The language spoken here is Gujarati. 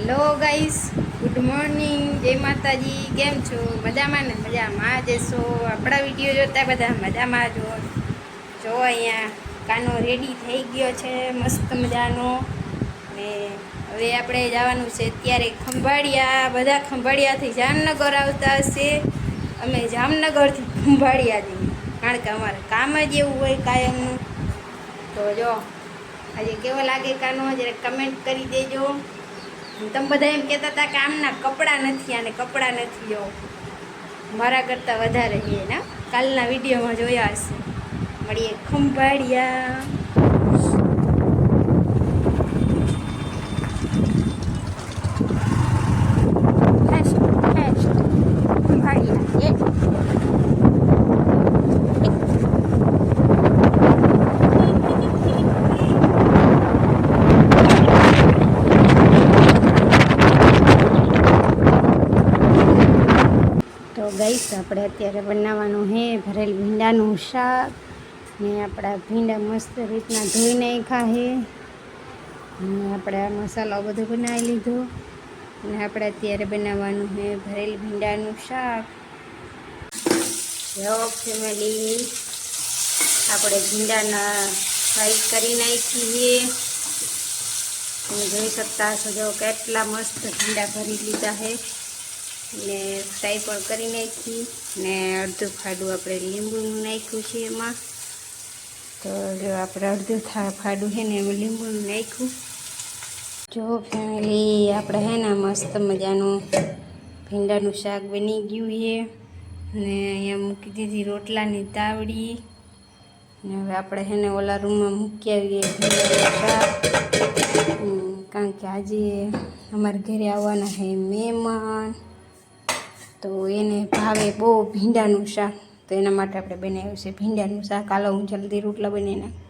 હેલો ગાઈસ, ગુડ મોર્નિંગ, જય માતાજી. કેમ છો? મજામાં ને? મજામાં જશો. આપણા વિડીયો જોતા બધા મજામાં જો અહીંયા કાનો રેડી થઈ ગયો છે મસ્ત મજાનો. ને હવે આપણે જવાનું છે અત્યારે ખંભાળિયા. બધા ખંભાળિયાથી જામનગર આવતા હશે. અમે જામનગરથી ખંભાળિયા જઈએ, કારણ કે અમારે કામ જ એવું હોય કાયમનું. તો જો આજે કેવો લાગે કાનો, જરા કમેન્ટ કરી દેજો. તમે બધા એમ કહેતા હતા કે આમના કપડાં નથી, આને કપડાં નથી. જો મારા કરતાં વધારે છે ને, કાલના વિડીયોમાં જોયા હશે. મળીએ ખંભાળિયા. તો ગાઈસ, આપણે અત્યારે બનાવવાનું છે ભરેલ ભીંડાનું શાક. ને આપણા ભીંડા મસ્ત રીતના ધોઈ નાખ્યા છે. અને આપણે આ મસાલો બધો બનાવી લીધો. અને આપણે અત્યારે બનાવવાનું છે ભરેલ ભીંડાનું શાક. જો ફેમિલી, આપણે ભીંડાના ફ્રાય કરી નાખીએ. તમે જોઈ શકતા હશો, જો કેટલા મસ્ત ભીંડા ભરી લીધા છે. ને ફ્રાય પણ કરી નાખી. ને અડધું ફાડું આપણે લીંબુનું નાખ્યું છે એમાં. તો જો આપણે અડધું ફાડું છે ને એમાં લીંબુનું નાખ્યું. જો ફેમિલી, આપણે છે ને મસ્ત મજાનું ભીંડાનું શાક બની ગયું છે. ને અહીંયા મૂકી દીધી રોટલાની તાવડી. ને હવે આપણે છે ને ઓલા રૂમમાં મૂકી આવીએ ભીંડાનું શાક. કારણ કે આજે અમારા ઘરે આવવાના છે મહેમાન. તો એને ભાવે બહુ ભીંડાનું શાક. તો એના માટે આપણે બનાવ્યું છે ભીંડાનું શાક. હાલો હું જલ્દી રોટલા બનાવી નાખું.